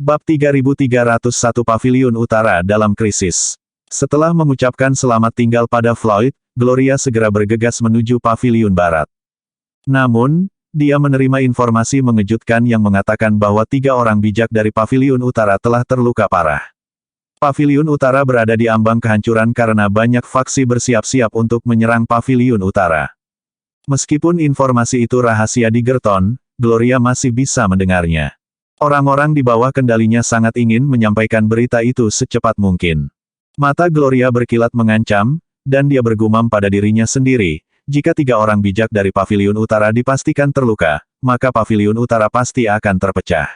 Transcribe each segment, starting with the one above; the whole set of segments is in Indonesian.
Bab 3301 Paviliun Utara dalam krisis. Setelah mengucapkan selamat tinggal pada Floyd, Gloria segera bergegas menuju Paviliun Barat. Namun, dia menerima informasi mengejutkan yang mengatakan bahwa 3 orang bijak dari Paviliun Utara telah terluka parah. Paviliun Utara berada di ambang kehancuran karena banyak faksi bersiap-siap untuk menyerang Paviliun Utara. Meskipun informasi itu rahasia di Gerton, Gloria masih bisa mendengarnya. Orang-orang di bawah kendalinya sangat ingin menyampaikan berita itu secepat mungkin. Mata Gloria berkilat mengancam, dan dia bergumam pada dirinya sendiri, jika 3 orang bijak dari Paviliun Utara dipastikan terluka, maka Paviliun Utara pasti akan terpecah.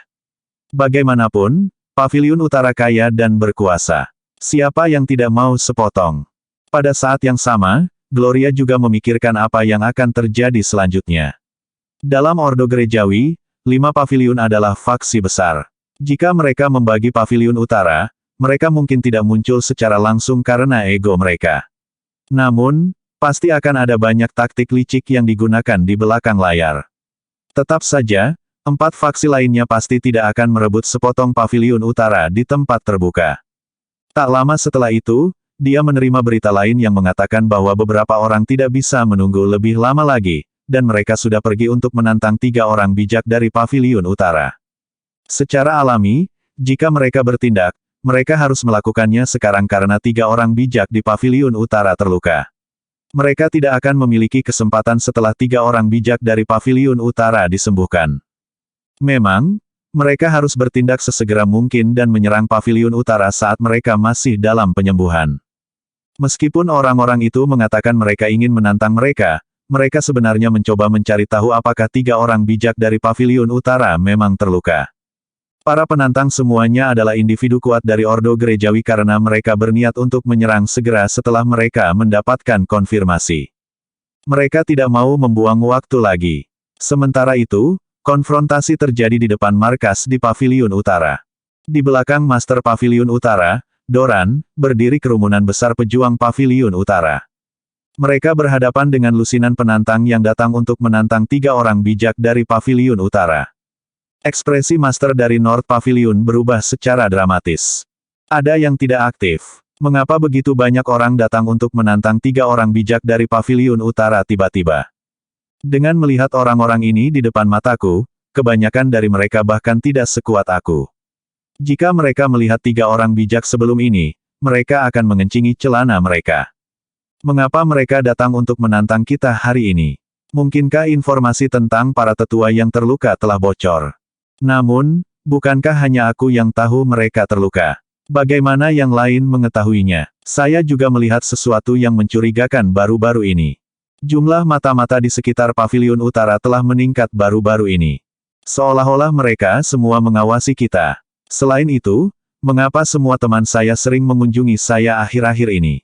Bagaimanapun, Paviliun Utara kaya dan berkuasa. Siapa yang tidak mau sepotong? Pada saat yang sama, Gloria juga memikirkan apa yang akan terjadi selanjutnya. Dalam Ordo Gerejawi, 5 paviliun adalah faksi besar. Jika mereka membagi Paviliun Utara, mereka mungkin tidak muncul secara langsung karena ego mereka. Namun, pasti akan ada banyak taktik licik yang digunakan di belakang layar. Tetap saja, 4 faksi lainnya pasti tidak akan merebut sepotong Paviliun Utara di tempat terbuka. Tak lama setelah itu, dia menerima berita lain yang mengatakan bahwa beberapa orang tidak bisa menunggu lebih lama lagi, dan mereka sudah pergi untuk menantang 3 orang bijak dari Paviliun Utara. Secara alami, jika mereka bertindak, mereka harus melakukannya sekarang karena 3 orang bijak di Paviliun Utara terluka. Mereka tidak akan memiliki kesempatan setelah 3 orang bijak dari Paviliun Utara disembuhkan. Memang, mereka harus bertindak sesegera mungkin dan menyerang Paviliun Utara saat mereka masih dalam penyembuhan. Meskipun orang-orang itu mengatakan mereka ingin menantang mereka sebenarnya mencoba mencari tahu apakah 3 orang bijak dari Paviliun Utara memang terluka. Para penantang semuanya adalah individu kuat dari Ordo Gerejawi karena mereka berniat untuk menyerang segera setelah mereka mendapatkan konfirmasi. Mereka tidak mau membuang waktu lagi. Sementara itu, konfrontasi terjadi di depan markas di Paviliun Utara. Di belakang Master Paviliun Utara, Doran, berdiri kerumunan besar pejuang Paviliun Utara. Mereka berhadapan dengan lusinan penantang yang datang untuk menantang 3 orang bijak dari Paviliun Utara. Ekspresi Master dari North Pavilion berubah secara dramatis. Ada yang tidak aktif. Mengapa begitu banyak orang datang untuk menantang 3 orang bijak dari Paviliun Utara tiba-tiba? Dengan melihat orang-orang ini di depan mataku, kebanyakan dari mereka bahkan tidak sekuat aku. Jika mereka melihat 3 orang bijak sebelum ini, mereka akan mengencingi celana mereka. Mengapa mereka datang untuk menantang kita hari ini? Mungkinkah informasi tentang para tetua yang terluka telah bocor? Namun, bukankah hanya aku yang tahu mereka terluka? Bagaimana yang lain mengetahuinya? Saya juga melihat sesuatu yang mencurigakan baru-baru ini. Jumlah mata-mata di sekitar Paviliun Utara telah meningkat baru-baru ini. Seolah-olah mereka semua mengawasi kita. Selain itu, mengapa semua teman saya sering mengunjungi saya akhir-akhir ini?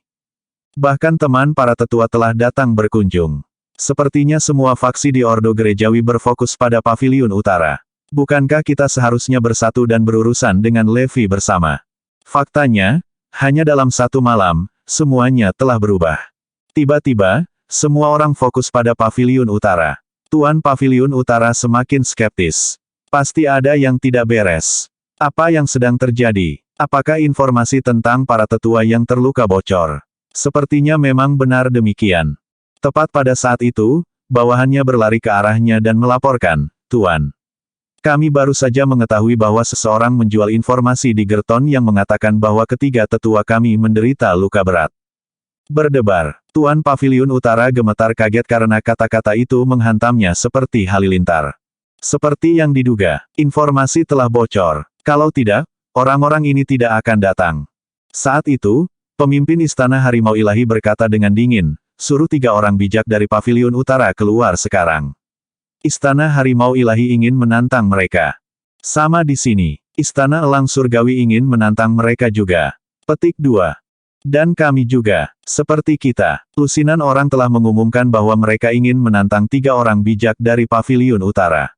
Bahkan teman para tetua telah datang berkunjung. Sepertinya semua faksi di Ordo Gerejawi berfokus pada Paviliun Utara. Bukankah kita seharusnya bersatu dan berurusan dengan Levi bersama? Faktanya, hanya dalam 1 malam, semuanya telah berubah. Tiba-tiba, semua orang fokus pada Paviliun Utara. Tuan Paviliun Utara semakin skeptis. Pasti ada yang tidak beres. Apa yang sedang terjadi? Apakah informasi tentang para tetua yang terluka bocor? Sepertinya memang benar demikian. Tepat pada saat itu, bawahannya berlari ke arahnya dan melaporkan, "Tuan, kami baru saja mengetahui bahwa seseorang menjual informasi di Gerton yang mengatakan bahwa ketiga tetua kami menderita luka berat." Berdebar. Tuan Paviliun Utara gemetar kaget karena kata-kata itu menghantamnya seperti halilintar. Seperti yang diduga, informasi telah bocor. Kalau tidak, orang-orang ini tidak akan datang. Saat itu, pemimpin Istana Harimau Ilahi berkata dengan dingin, "Suruh 3 orang bijak dari Paviliun Utara keluar sekarang." Istana Harimau Ilahi ingin menantang mereka. Sama di sini, Istana Elang Surgawi ingin menantang mereka juga. Petik 2. Dan kami juga, seperti kita, lusinan orang telah mengumumkan bahwa mereka ingin menantang 3 orang bijak dari Paviliun Utara.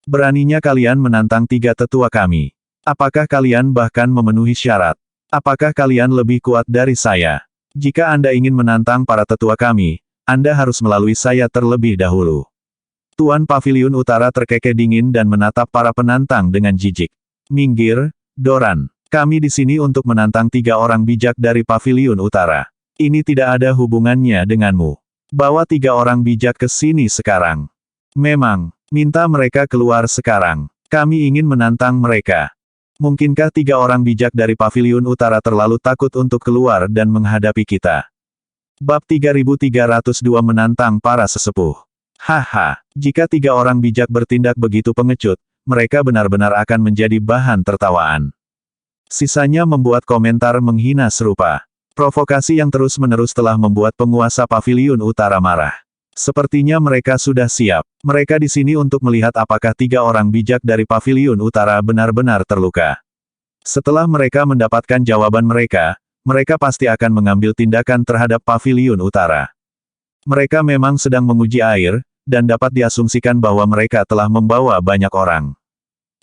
Beraninya kalian menantang 3 tetua kami. Apakah kalian bahkan memenuhi syarat? Apakah kalian lebih kuat dari saya? Jika Anda ingin menantang para tetua kami, Anda harus melalui saya terlebih dahulu. Tuan Paviliun Utara terkekeh dingin dan menatap para penantang dengan jijik. Minggir, Doran. Kami di sini untuk menantang 3 orang bijak dari Paviliun Utara. Ini tidak ada hubungannya denganmu. Bawa 3 orang bijak ke sini sekarang. Memang, minta mereka keluar sekarang. Kami ingin menantang mereka. Mungkinkah 3 orang bijak dari Paviliun Utara terlalu takut untuk keluar dan menghadapi kita? Bab 3302 menantang para sesepuh. Haha, jika 3 orang bijak bertindak begitu pengecut, mereka benar-benar akan menjadi bahan tertawaan. Sisanya membuat komentar menghina serupa. Provokasi yang terus-menerus telah membuat penguasa Paviliun Utara marah. Sepertinya mereka sudah siap. Mereka di sini untuk melihat apakah 3 orang bijak dari Paviliun Utara benar-benar terluka. Setelah mereka mendapatkan jawaban mereka pasti akan mengambil tindakan terhadap Paviliun Utara. Mereka memang sedang menguji air, dan dapat diasumsikan bahwa mereka telah membawa banyak orang.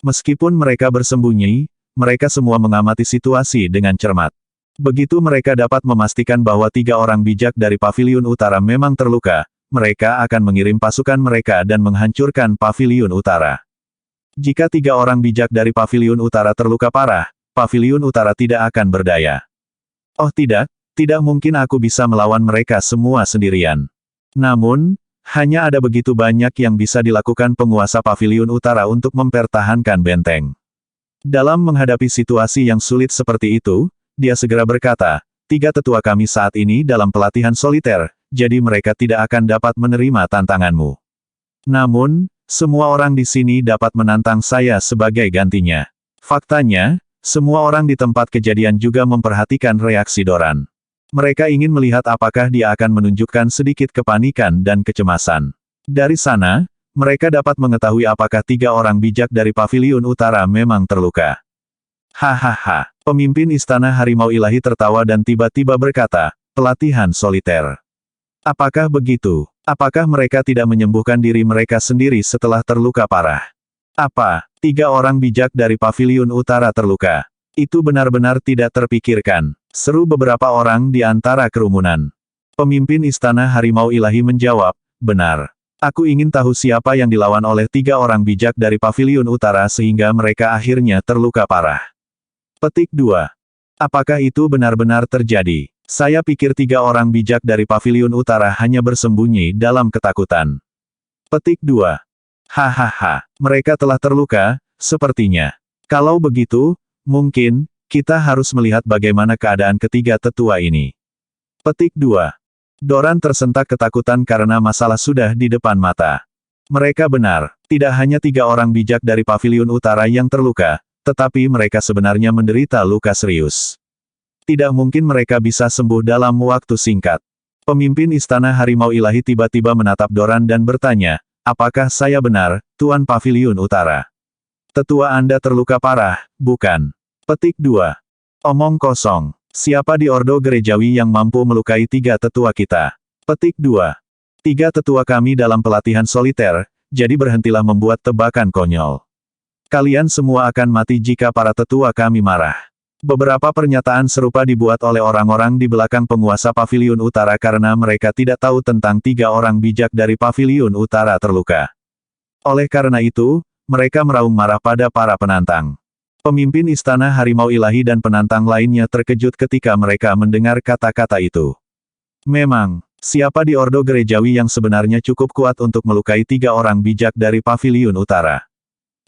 Meskipun mereka bersembunyi, mereka semua mengamati situasi dengan cermat. Begitu mereka dapat memastikan bahwa 3 orang bijak dari Paviliun Utara memang terluka, mereka akan mengirim pasukan mereka dan menghancurkan Paviliun Utara. Jika 3 orang bijak dari Paviliun Utara terluka parah, Paviliun Utara tidak akan berdaya. Oh tidak mungkin aku bisa melawan mereka semua sendirian. Namun, hanya ada begitu banyak yang bisa dilakukan penguasa Paviliun Utara untuk mempertahankan benteng. Dalam menghadapi situasi yang sulit seperti itu, dia segera berkata, 3 tetua kami saat ini dalam pelatihan soliter, jadi mereka tidak akan dapat menerima tantanganmu. Namun, semua orang di sini dapat menantang saya sebagai gantinya. Faktanya, semua orang di tempat kejadian juga memperhatikan reaksi Doran. Mereka ingin melihat apakah dia akan menunjukkan sedikit kepanikan dan kecemasan. Dari sana, mereka dapat mengetahui apakah 3 orang bijak dari Paviliun Utara memang terluka. Hahaha, pemimpin Istana Harimau Ilahi tertawa dan tiba-tiba berkata, pelatihan soliter. Apakah begitu? Apakah mereka tidak menyembuhkan diri mereka sendiri setelah terluka parah? Apa, 3 orang bijak dari Paviliun Utara terluka? Itu benar-benar tidak terpikirkan, seru beberapa orang di antara kerumunan. Pemimpin Istana Harimau Ilahi menjawab, benar. Aku ingin tahu siapa yang dilawan oleh 3 orang bijak dari Paviliun Utara sehingga mereka akhirnya terluka parah. Petik 2. Apakah itu benar-benar terjadi? Saya pikir 3 orang bijak dari Paviliun Utara hanya bersembunyi dalam ketakutan. Petik 2. Hahaha, mereka telah terluka, sepertinya. Kalau begitu, mungkin, kita harus melihat bagaimana keadaan ketiga tetua ini. Petik 2. Doran tersentak ketakutan karena masalah sudah di depan mata. Mereka benar, tidak hanya 3 orang bijak dari Paviliun Utara yang terluka, tetapi mereka sebenarnya menderita luka serius. Tidak mungkin mereka bisa sembuh dalam waktu singkat. Pemimpin Istana Harimau Ilahi tiba-tiba menatap Doran dan bertanya, apakah saya benar, Tuan Paviliun Utara? Tetua Anda terluka parah, bukan? Petik 2. Omong kosong. Siapa di Ordo Gerejawi yang mampu melukai 3 tetua kita? Petik 2. 3 tetua kami dalam pelatihan soliter, jadi berhentilah membuat tebakan konyol. Kalian semua akan mati jika para tetua kami marah. Beberapa pernyataan serupa dibuat oleh orang-orang di belakang penguasa Paviliun Utara karena mereka tidak tahu tentang 3 orang bijak dari Paviliun Utara terluka. Oleh karena itu, mereka meraung marah pada para penantang. Pemimpin Istana Harimau Ilahi dan penantang lainnya terkejut ketika mereka mendengar kata-kata itu. Memang, siapa di Ordo Gerejawi yang sebenarnya cukup kuat untuk melukai 3 orang bijak dari Paviliun Utara?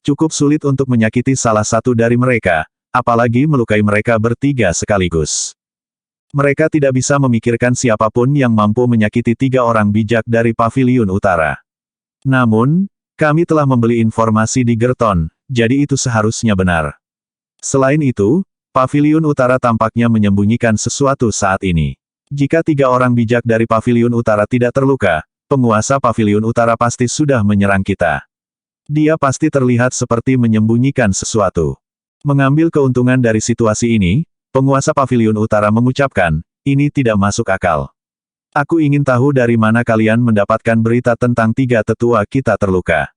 Cukup sulit untuk menyakiti salah satu dari mereka, apalagi melukai mereka bertiga sekaligus. Mereka tidak bisa memikirkan siapapun yang mampu menyakiti 3 orang bijak dari Paviliun Utara. Namun, kami telah membeli informasi di Gerton, jadi itu seharusnya benar. Selain itu, Paviliun Utara tampaknya menyembunyikan sesuatu saat ini. Jika 3 orang bijak dari Paviliun Utara tidak terluka, penguasa Paviliun Utara pasti sudah menyerang kita. Dia pasti terlihat seperti menyembunyikan sesuatu. Mengambil keuntungan dari situasi ini, penguasa Paviliun Utara mengucapkan, ini tidak masuk akal. Aku ingin tahu dari mana kalian mendapatkan berita tentang 3 tetua kita terluka.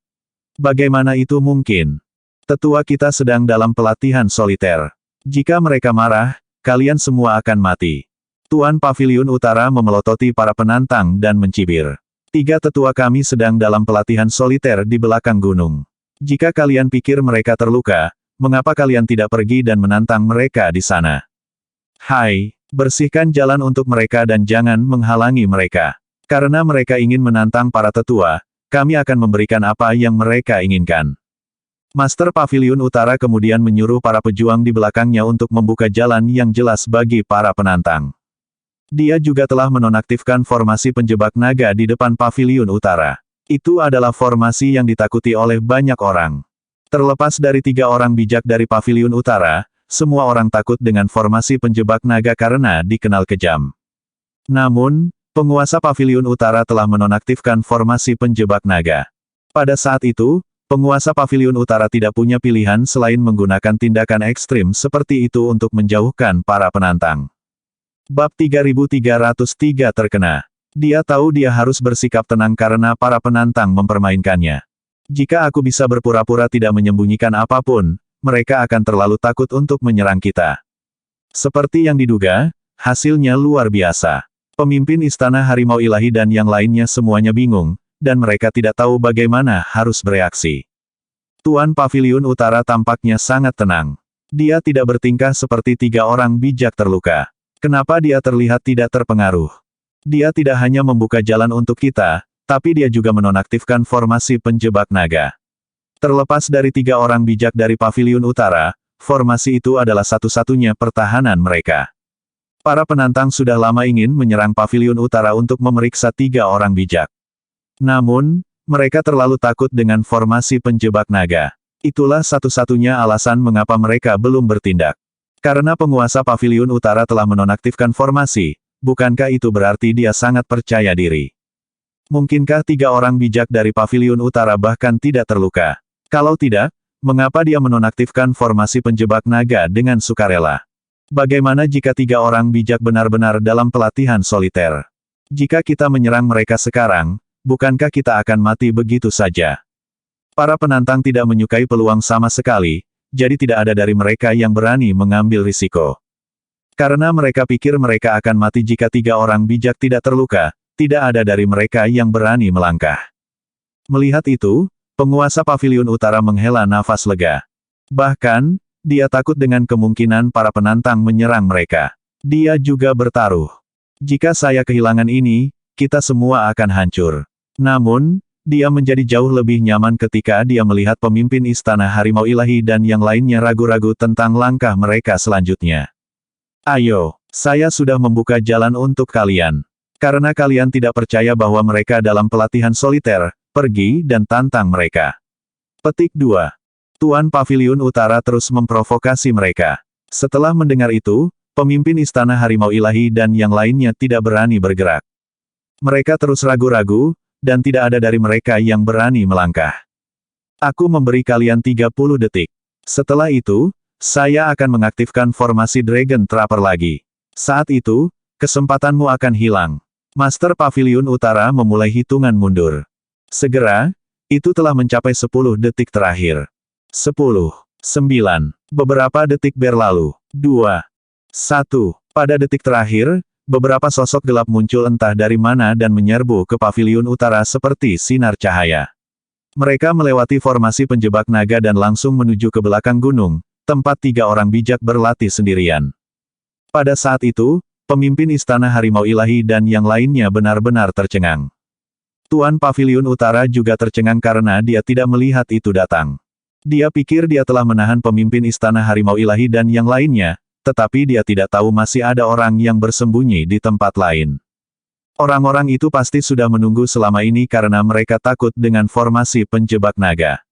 Bagaimana itu mungkin? Tetua kita sedang dalam pelatihan soliter. Jika mereka marah, kalian semua akan mati. Tuan Paviliun Utara memelototi para penantang dan mencibir. 3 tetua kami sedang dalam pelatihan soliter di belakang gunung. Jika kalian pikir mereka terluka, mengapa kalian tidak pergi dan menantang mereka di sana? Hai, bersihkan jalan untuk mereka dan jangan menghalangi mereka. Karena mereka ingin menantang para tetua, kami akan memberikan apa yang mereka inginkan. Master Paviliun Utara kemudian menyuruh para pejuang di belakangnya untuk membuka jalan yang jelas bagi para penantang. Dia juga telah menonaktifkan formasi penjebak naga di depan Paviliun Utara. Itu adalah formasi yang ditakuti oleh banyak orang. Terlepas dari 3 orang bijak dari Paviliun Utara, semua orang takut dengan formasi penjebak naga karena dikenal kejam. Namun, penguasa Paviliun Utara telah menonaktifkan formasi penjebak naga. Pada saat itu, penguasa Paviliun Utara tidak punya pilihan selain menggunakan tindakan ekstrim seperti itu untuk menjauhkan para penantang. Bab 3303 terkena. Dia tahu dia harus bersikap tenang karena para penantang mempermainkannya. Jika aku bisa berpura-pura tidak menyembunyikan apapun, mereka akan terlalu takut untuk menyerang kita. Seperti yang diduga, hasilnya luar biasa. Pemimpin Istana Harimau Ilahi dan yang lainnya semuanya bingung, dan mereka tidak tahu bagaimana harus bereaksi. Tuan Paviliun Utara tampaknya sangat tenang. Dia tidak bertingkah seperti 3 orang bijak terluka. Kenapa dia terlihat tidak terpengaruh? Dia tidak hanya membuka jalan untuk kita, tapi dia juga menonaktifkan formasi penjebak naga. Terlepas dari 3 orang bijak dari Paviliun Utara, formasi itu adalah satu-satunya pertahanan mereka. Para penantang sudah lama ingin menyerang Paviliun Utara untuk memeriksa 3 orang bijak. Namun, mereka terlalu takut dengan formasi penjebak naga. Itulah satu-satunya alasan mengapa mereka belum bertindak. Karena penguasa Paviliun Utara telah menonaktifkan formasi, bukankah itu berarti dia sangat percaya diri? Mungkinkah 3 orang bijak dari Paviliun Utara bahkan tidak terluka? Kalau tidak, mengapa dia menonaktifkan formasi penjebak naga dengan sukarela? Bagaimana jika 3 orang bijak benar-benar dalam pelatihan soliter? Jika kita menyerang mereka sekarang, bukankah kita akan mati begitu saja? Para penantang tidak menyukai peluang sama sekali, jadi tidak ada dari mereka yang berani mengambil risiko. Karena mereka pikir mereka akan mati jika 3 orang bijak tidak terluka, tidak ada dari mereka yang berani melangkah. Melihat itu, penguasa Paviliun Utara menghela nafas lega. Bahkan, dia takut dengan kemungkinan para penantang menyerang mereka. Dia juga bertaruh. Jika saya kehilangan ini, kita semua akan hancur. Namun, dia menjadi jauh lebih nyaman ketika dia melihat pemimpin Istana Harimau Ilahi dan yang lainnya ragu-ragu tentang langkah mereka selanjutnya. Ayo, saya sudah membuka jalan untuk kalian. Karena kalian tidak percaya bahwa mereka dalam pelatihan soliter, pergi dan tantang mereka. Petik 2. Tuan Paviliun Utara terus memprovokasi mereka. Setelah mendengar itu, pemimpin Istana Harimau Ilahi dan yang lainnya tidak berani bergerak. Mereka terus ragu-ragu, dan tidak ada dari mereka yang berani melangkah. Aku memberi kalian 30 detik. Setelah itu, saya akan mengaktifkan formasi Dragon Trapper lagi. Saat itu, kesempatanmu akan hilang. Master Paviliun Utara memulai hitungan mundur. Segera, itu telah mencapai 10 detik terakhir. 10, 9, beberapa detik berlalu. 2, 1. Pada detik terakhir, beberapa sosok gelap muncul entah dari mana dan menyerbu ke Paviliun Utara seperti sinar cahaya. Mereka melewati formasi penjebak naga dan langsung menuju ke belakang gunung, tempat 3 orang bijak berlatih sendirian. Pada saat itu, pemimpin Istana Harimau Ilahi dan yang lainnya benar-benar tercengang. Tuan Paviliun Utara juga tercengang karena dia tidak melihat itu datang. Dia pikir dia telah menahan pemimpin Istana Harimau Ilahi dan yang lainnya, tetapi dia tidak tahu masih ada orang yang bersembunyi di tempat lain. Orang-orang itu pasti sudah menunggu selama ini karena mereka takut dengan formasi penjebak naga.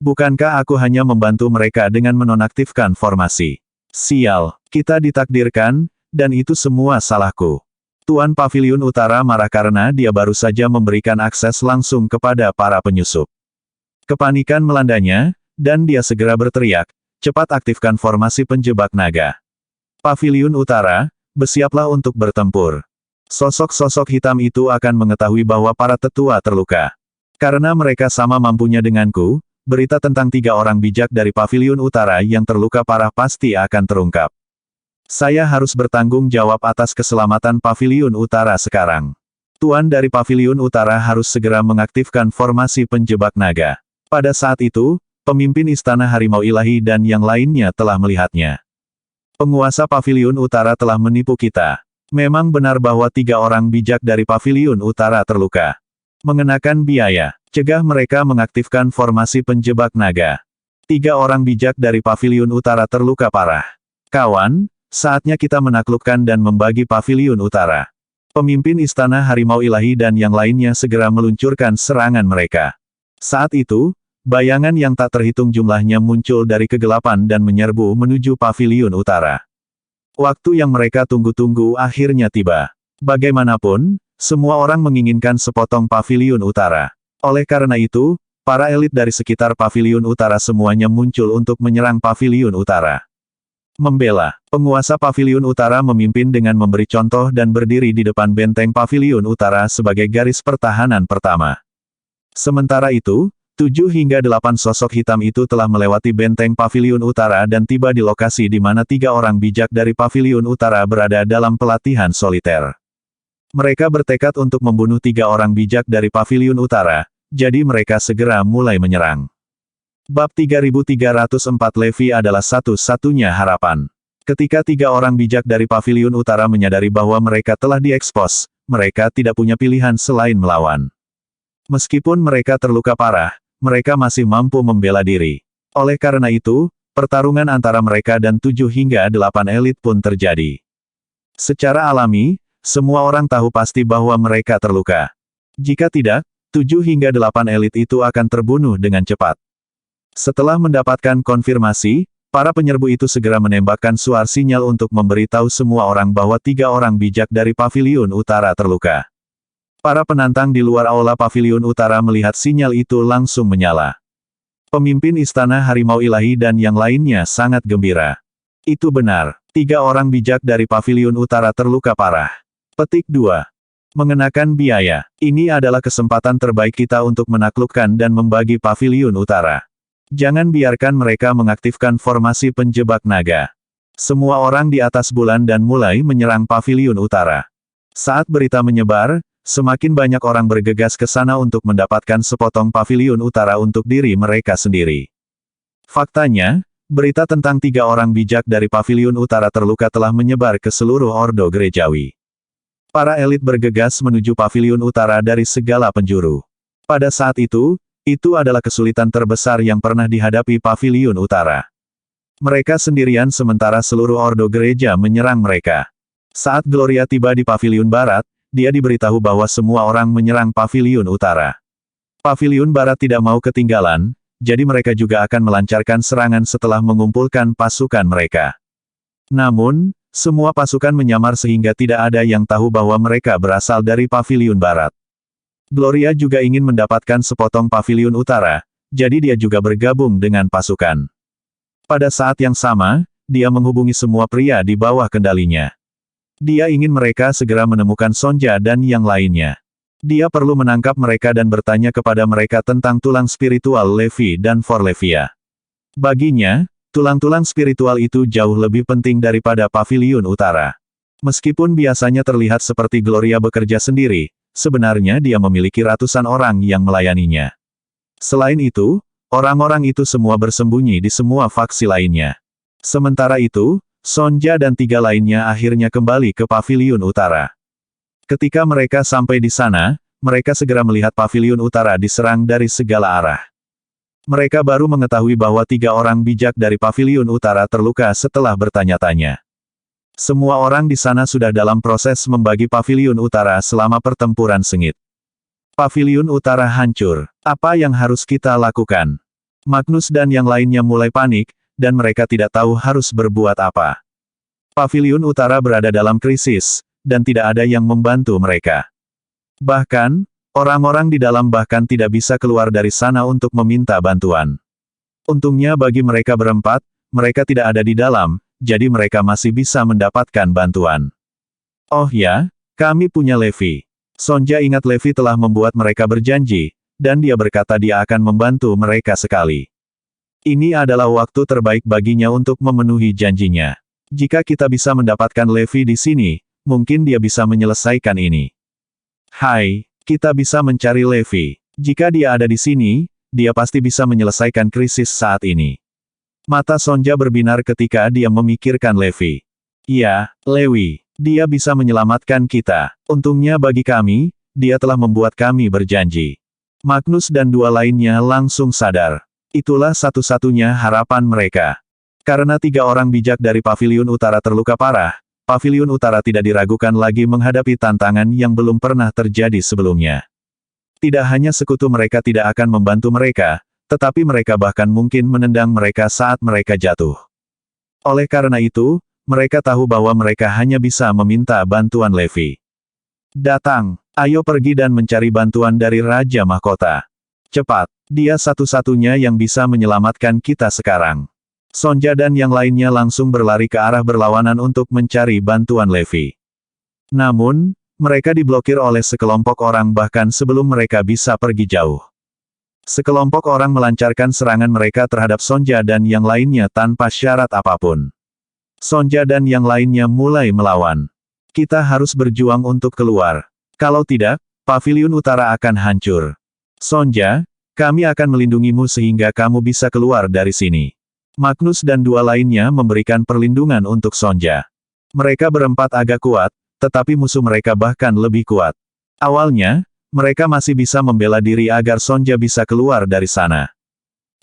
Bukankah aku hanya membantu mereka dengan menonaktifkan formasi? Sial, kita ditakdirkan, dan itu semua salahku. Tuan Paviliun Utara marah karena dia baru saja memberikan akses langsung kepada para penyusup. Kepanikan melandanya, dan dia segera berteriak, cepat aktifkan formasi penjebak naga. Paviliun Utara, bersiaplah untuk bertempur. Sosok-sosok hitam itu akan mengetahui bahwa para tetua terluka. Karena mereka sama mampunya denganku, berita tentang 3 orang bijak dari Paviliun Utara yang terluka parah pasti akan terungkap. Saya harus bertanggung jawab atas keselamatan Paviliun Utara sekarang. Tuan dari Paviliun Utara harus segera mengaktifkan formasi penjebak naga. Pada saat itu, Pemimpin Istana Harimau Ilahi dan yang lainnya telah melihatnya. Penguasa Paviliun Utara telah menipu kita. Memang benar bahwa 3 orang bijak dari Paviliun Utara terluka. Mengenakan biaya, cegah mereka mengaktifkan formasi penjebak naga. 3 orang bijak dari Paviliun Utara terluka parah. Kawan, saatnya kita menaklukkan dan membagi Paviliun Utara. Pemimpin Istana Harimau Ilahi dan yang lainnya segera meluncurkan serangan mereka. Saat itu, bayangan yang tak terhitung jumlahnya muncul dari kegelapan dan menyerbu menuju Paviliun Utara. Waktu yang mereka tunggu-tunggu akhirnya tiba. Bagaimanapun, semua orang menginginkan sepotong Paviliun Utara. Oleh karena itu, para elit dari sekitar Paviliun Utara semuanya muncul untuk menyerang Paviliun Utara. Membela, penguasa Paviliun Utara memimpin dengan memberi contoh dan berdiri di depan benteng Paviliun Utara sebagai garis pertahanan pertama. Sementara itu, 7 hingga 8 sosok hitam itu telah melewati benteng Paviliun Utara dan tiba di lokasi di mana 3 orang bijak dari Paviliun Utara berada dalam pelatihan soliter. Mereka bertekad untuk membunuh 3 orang bijak dari Paviliun Utara, jadi mereka segera mulai menyerang. Bab 3304 Levi adalah satu-satunya harapan. Ketika 3 orang bijak dari Paviliun Utara menyadari bahwa mereka telah diekspos, mereka tidak punya pilihan selain melawan. Meskipun mereka terluka parah, mereka masih mampu membela diri. Oleh karena itu, pertarungan antara mereka dan 7 hingga 8 elit pun terjadi. Secara alami, semua orang tahu pasti bahwa mereka terluka. Jika tidak, 7 hingga 8 elit itu akan terbunuh dengan cepat. Setelah mendapatkan konfirmasi, para penyerbu itu segera menembakkan suar sinyal untuk memberitahu semua orang bahwa 3 orang bijak dari Paviliun Utara terluka. Para penantang di luar aula Paviliun Utara melihat sinyal itu langsung menyala. Pemimpin Istana Harimau Ilahi dan yang lainnya sangat gembira. Itu benar, 3 orang bijak dari Paviliun Utara terluka parah. Petik 2. Mengenakan biaya. Ini adalah kesempatan terbaik kita untuk menaklukkan dan membagi Paviliun Utara. Jangan biarkan mereka mengaktifkan formasi penjebak naga. Semua orang di atas bulan dan mulai menyerang Paviliun Utara. Saat berita menyebar, semakin banyak orang bergegas ke sana untuk mendapatkan sepotong Paviliun Utara untuk diri mereka sendiri. Faktanya, berita tentang 3 orang bijak dari Paviliun Utara terluka telah menyebar ke seluruh ordo gerejawi. Para elit bergegas menuju Paviliun Utara dari segala penjuru. Pada saat itu adalah kesulitan terbesar yang pernah dihadapi Paviliun Utara. Mereka sendirian sementara seluruh ordo gereja menyerang mereka. Saat Gloria tiba di Paviliun Barat, dia diberitahu bahwa semua orang menyerang Paviliun Utara. Paviliun Barat tidak mau ketinggalan, jadi mereka juga akan melancarkan serangan setelah mengumpulkan pasukan mereka. Namun, semua pasukan menyamar sehingga tidak ada yang tahu bahwa mereka berasal dari Paviliun Barat. Gloria juga ingin mendapatkan sepotong Paviliun Utara, jadi dia juga bergabung dengan pasukan. Pada saat yang sama, dia menghubungi semua pria di bawah kendalinya. Dia ingin mereka segera menemukan Sonja dan yang lainnya. Dia perlu menangkap mereka dan bertanya kepada mereka tentang tulang spiritual Levi dan Forlevia. Baginya, tulang-tulang spiritual itu jauh lebih penting daripada Paviliun Utara. Meskipun biasanya terlihat seperti Gloria bekerja sendiri, sebenarnya dia memiliki ratusan orang yang melayaninya. Selain itu, orang-orang itu semua bersembunyi di semua faksi lainnya. Sementara itu, Sonja dan 3 lainnya akhirnya kembali ke Paviliun Utara. Ketika mereka sampai di sana, mereka segera melihat Paviliun Utara diserang dari segala arah. Mereka baru mengetahui bahwa 3 orang bijak dari Paviliun Utara terluka setelah bertanya-tanya. Semua orang di sana sudah dalam proses membagi Paviliun Utara selama pertempuran sengit. Paviliun Utara hancur. Apa yang harus kita lakukan? Magnus dan yang lainnya mulai panik, dan mereka tidak tahu harus berbuat apa. Paviliun Utara berada dalam krisis, dan tidak ada yang membantu mereka. Bahkan, orang-orang di dalam bahkan tidak bisa keluar dari sana untuk meminta bantuan. Untungnya bagi mereka berempat, mereka tidak ada di dalam, jadi mereka masih bisa mendapatkan bantuan. Oh ya, kami punya Levi. Sonja ingat Levi telah membuat mereka berjanji, dan dia berkata dia akan membantu mereka sekali. Ini adalah waktu terbaik baginya untuk memenuhi janjinya. Jika kita bisa mendapatkan Levi di sini, mungkin dia bisa menyelesaikan ini. Hai, kita bisa mencari Levi. Jika dia ada di sini, dia pasti bisa menyelesaikan krisis saat ini. Mata Sonja berbinar ketika dia memikirkan Levi. Ya, Lewi, dia bisa menyelamatkan kita. Untungnya bagi kami, dia telah membuat kami berjanji. Magnus dan dua lainnya langsung sadar. Itulah satu-satunya harapan mereka. Karena 3 orang bijak dari Paviliun Utara terluka parah, Paviliun Utara tidak diragukan lagi menghadapi tantangan yang belum pernah terjadi sebelumnya. Tidak hanya sekutu mereka tidak akan membantu mereka, tetapi mereka bahkan mungkin menendang mereka saat mereka jatuh. Oleh karena itu, mereka tahu bahwa mereka hanya bisa meminta bantuan Levi. Datang, ayo pergi dan mencari bantuan dari Raja Mahkota. Cepat, dia satu-satunya yang bisa menyelamatkan kita sekarang. Sonja dan yang lainnya langsung berlari ke arah berlawanan untuk mencari bantuan Levi. Namun, mereka diblokir oleh sekelompok orang bahkan sebelum mereka bisa pergi jauh. Sekelompok orang melancarkan serangan mereka terhadap Sonja dan yang lainnya tanpa syarat apapun. Sonja dan yang lainnya mulai melawan. Kita harus berjuang untuk keluar. Kalau tidak, Paviliun Utara akan hancur. Sonja, kami akan melindungimu sehingga kamu bisa keluar dari sini. Magnus dan dua lainnya memberikan perlindungan untuk Sonja. Mereka berempat agak kuat, tetapi musuh mereka bahkan lebih kuat. Awalnya, mereka masih bisa membela diri agar Sonja bisa keluar dari sana.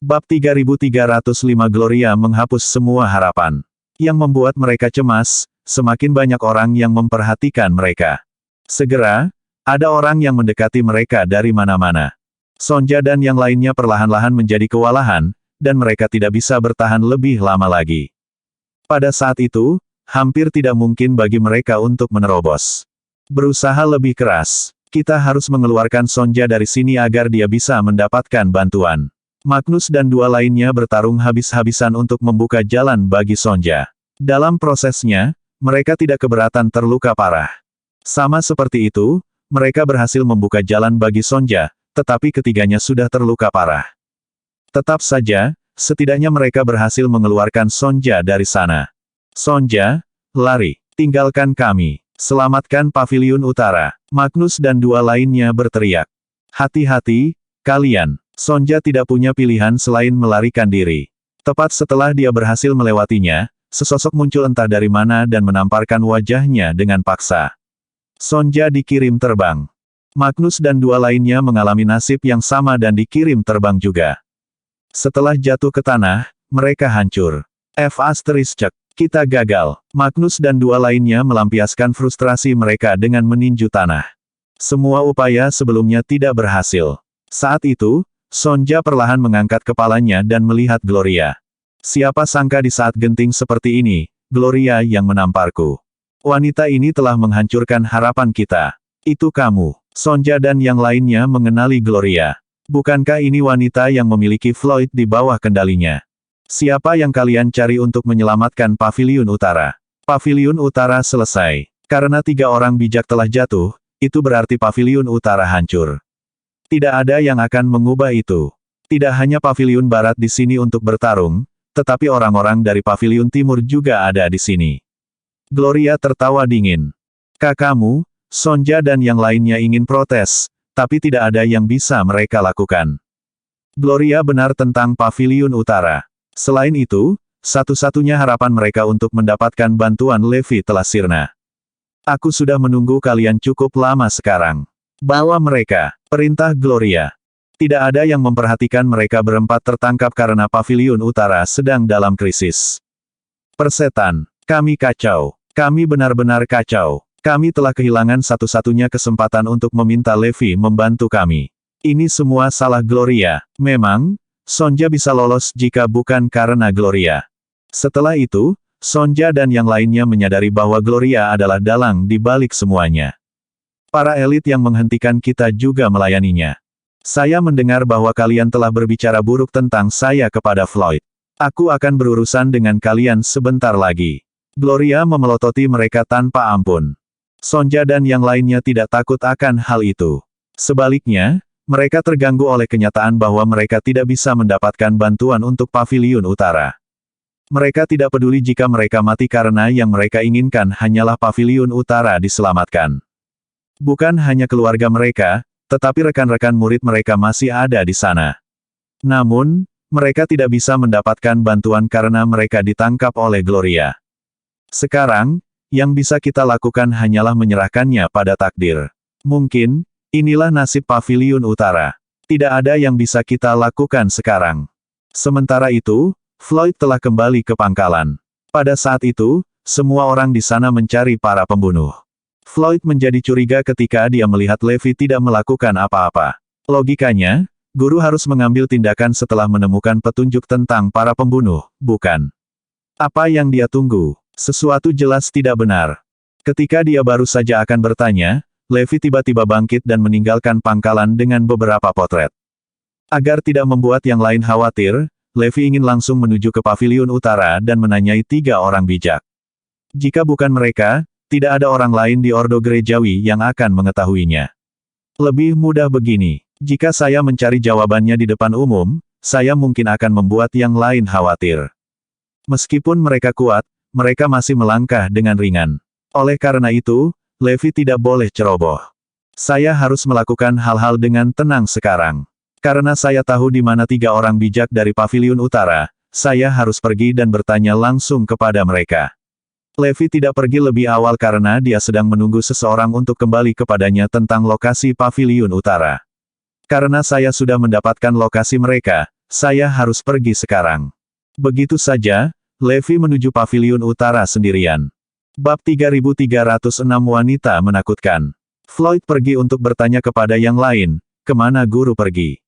Bab 3305 Gloria menghapus semua harapan. Yang membuat mereka cemas, semakin banyak orang yang memperhatikan mereka. Segera, ada orang yang mendekati mereka dari mana-mana. Sonja dan yang lainnya perlahan-lahan menjadi kewalahan, dan mereka tidak bisa bertahan lebih lama lagi. Pada saat itu, hampir tidak mungkin bagi mereka untuk menerobos. Berusaha lebih keras. Kita harus mengeluarkan Sonja dari sini agar dia bisa mendapatkan bantuan. Magnus dan dua lainnya bertarung habis-habisan untuk membuka jalan bagi Sonja. Dalam prosesnya, mereka tidak keberatan terluka parah. Sama seperti itu, mereka berhasil membuka jalan bagi Sonja, tetapi ketiganya sudah terluka parah. Tetap saja, setidaknya mereka berhasil mengeluarkan Sonja dari sana. Sonja, lari, tinggalkan kami, selamatkan Paviliun Utara. Magnus dan dua lainnya berteriak. Hati-hati, kalian. Sonja tidak punya pilihan selain melarikan diri. Tepat setelah dia berhasil melewatinya, sesosok muncul entah dari mana dan menamparkan wajahnya dengan paksa. Sonja dikirim terbang. Magnus dan dua lainnya mengalami nasib yang sama dan dikirim terbang juga. Setelah jatuh ke tanah, mereka hancur. Kita gagal. Magnus dan dua lainnya melampiaskan frustrasi mereka dengan meninju tanah. Semua upaya sebelumnya tidak berhasil. Saat itu, Sonja perlahan mengangkat kepalanya dan melihat Gloria. Siapa sangka di saat genting seperti ini, Gloria yang menamparku. Wanita ini telah menghancurkan harapan kita. Itu kamu. Sonja dan yang lainnya mengenali Gloria. Bukankah ini wanita yang memiliki Floyd di bawah kendalinya? Siapa yang kalian cari untuk menyelamatkan Paviliun Utara? Paviliun Utara selesai. Karena 3 orang bijak telah jatuh, itu berarti Paviliun Utara hancur. Tidak ada yang akan mengubah itu. Tidak hanya Paviliun Barat di sini untuk bertarung, tetapi orang-orang dari Paviliun Timur juga ada di sini. Gloria tertawa dingin. Kakakmu, Sonja dan yang lainnya ingin protes, tapi tidak ada yang bisa mereka lakukan. Gloria benar tentang Paviliun Utara. Selain itu, satu-satunya harapan mereka untuk mendapatkan bantuan Levi telah sirna. Aku sudah menunggu kalian cukup lama sekarang. Bawa mereka, perintah Gloria. Tidak ada yang memperhatikan mereka berempat tertangkap karena Paviliun Utara sedang dalam krisis. Persetan, kami kacau. Kami benar-benar kacau. Kami telah kehilangan satu-satunya kesempatan untuk meminta Levi membantu kami. Ini semua salah Gloria. Memang, Sonja bisa lolos jika bukan karena Gloria. Setelah itu, Sonja dan yang lainnya menyadari bahwa Gloria adalah dalang di balik semuanya. Para elit yang menghentikan kita juga melayaninya. Saya mendengar bahwa kalian telah berbicara buruk tentang saya kepada Floyd. Aku akan berurusan dengan kalian sebentar lagi. Gloria memelototi mereka tanpa ampun. Sonja dan yang lainnya tidak takut akan hal itu. Sebaliknya, mereka terganggu oleh kenyataan bahwa mereka tidak bisa mendapatkan bantuan untuk Paviliun Utara. Mereka tidak peduli jika mereka mati karena yang mereka inginkan hanyalah Paviliun Utara diselamatkan. Bukan hanya keluarga mereka, tetapi rekan-rekan murid mereka masih ada di sana. Namun, mereka tidak bisa mendapatkan bantuan karena mereka ditangkap oleh Gloria. Sekarang, yang bisa kita lakukan hanyalah menyerahkannya pada takdir. Mungkin, inilah nasib Paviliun Utara. Tidak ada yang bisa kita lakukan sekarang. Sementara itu, Floyd telah kembali ke pangkalan. Pada saat itu, semua orang di sana mencari para pembunuh. Floyd menjadi curiga ketika dia melihat Levi tidak melakukan apa-apa. Logikanya, guru harus mengambil tindakan setelah menemukan petunjuk tentang para pembunuh, bukan? Apa yang dia tunggu? Sesuatu jelas tidak benar. Ketika dia baru saja akan bertanya, Levi tiba-tiba bangkit dan meninggalkan pangkalan dengan beberapa potret. Agar tidak membuat yang lain khawatir, Levi ingin langsung menuju ke Paviliun Utara dan menanyai 3 orang bijak. Jika bukan mereka, tidak ada orang lain di Ordo Gerejawi yang akan mengetahuinya. Lebih mudah begini. Jika saya mencari jawabannya di depan umum, saya mungkin akan membuat yang lain khawatir. Meskipun mereka kuat, mereka masih melangkah dengan ringan. Oleh karena itu, Levi tidak boleh ceroboh. Saya harus melakukan hal-hal dengan tenang sekarang. Karena saya tahu di mana 3 orang bijak dari Paviliun Utara, saya harus pergi dan bertanya langsung kepada mereka. Levi tidak pergi lebih awal karena dia sedang menunggu seseorang untuk kembali kepadanya tentang lokasi Paviliun Utara. Karena saya sudah mendapatkan lokasi mereka, saya harus pergi sekarang. Begitu saja, Levi menuju Paviliun Utara sendirian. Bab 3306 Wanita Menakutkan. Floyd pergi untuk bertanya kepada yang lain, kemana guru pergi?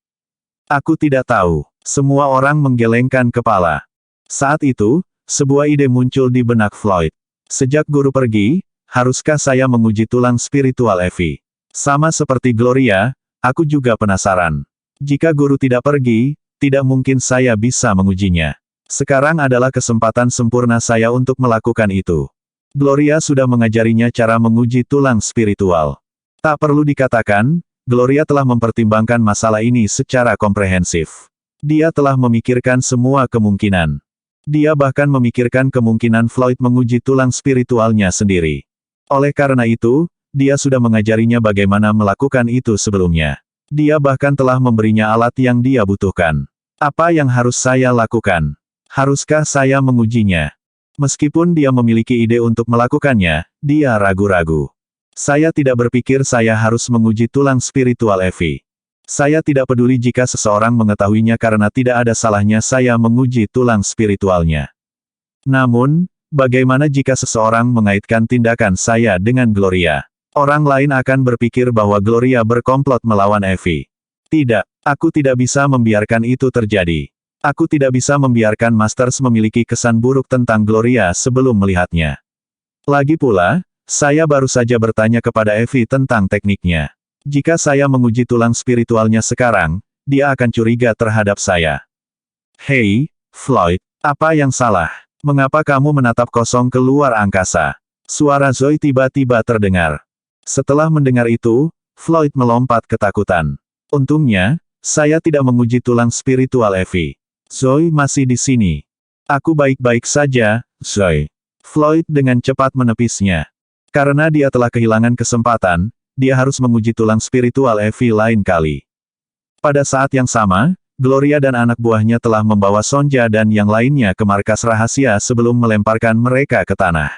Aku tidak tahu. Semua orang menggelengkan kepala. Saat itu, sebuah ide muncul di benak Floyd. Sejak guru pergi, haruskah saya menguji tulang spiritual Evie? Sama seperti Gloria, aku juga penasaran. Jika guru tidak pergi, tidak mungkin saya bisa mengujinya. Sekarang adalah kesempatan sempurna saya untuk melakukan itu. Gloria sudah mengajarinya cara menguji tulang spiritual. Tak perlu dikatakan, Gloria telah mempertimbangkan masalah ini secara komprehensif. Dia telah memikirkan semua kemungkinan. Dia bahkan memikirkan kemungkinan Floyd menguji tulang spiritualnya sendiri. Oleh karena itu, dia sudah mengajarinya bagaimana melakukan itu sebelumnya. Dia bahkan telah memberinya alat yang dia butuhkan. Apa yang harus saya lakukan? Haruskah saya mengujinya? Meskipun dia memiliki ide untuk melakukannya, dia ragu-ragu. Saya tidak berpikir saya harus menguji tulang spiritual Evie. Saya tidak peduli jika seseorang mengetahuinya karena tidak ada salahnya saya menguji tulang spiritualnya. Namun, bagaimana jika seseorang mengaitkan tindakan saya dengan Gloria? Orang lain akan berpikir bahwa Gloria berkomplot melawan Evie. Tidak, aku tidak bisa membiarkan itu terjadi. Aku tidak bisa membiarkan Masters memiliki kesan buruk tentang Gloria sebelum melihatnya. Lagi pula, saya baru saja bertanya kepada Evie tentang tekniknya. Jika saya menguji tulang spiritualnya sekarang, dia akan curiga terhadap saya. Hei, Floyd, apa yang salah? Mengapa kamu menatap kosong ke luar angkasa? Suara Zoe tiba-tiba terdengar. Setelah mendengar itu, Floyd melompat ketakutan. Untungnya, saya tidak menguji tulang spiritual Evie. Zoe masih di sini. Aku baik-baik saja, Zoe. Floyd dengan cepat menepisnya. Karena dia telah kehilangan kesempatan, dia harus menguji tulang spiritual Evie lain kali. Pada saat yang sama, Gloria dan anak buahnya telah membawa Sonja dan yang lainnya ke markas rahasia sebelum melemparkan mereka ke tanah.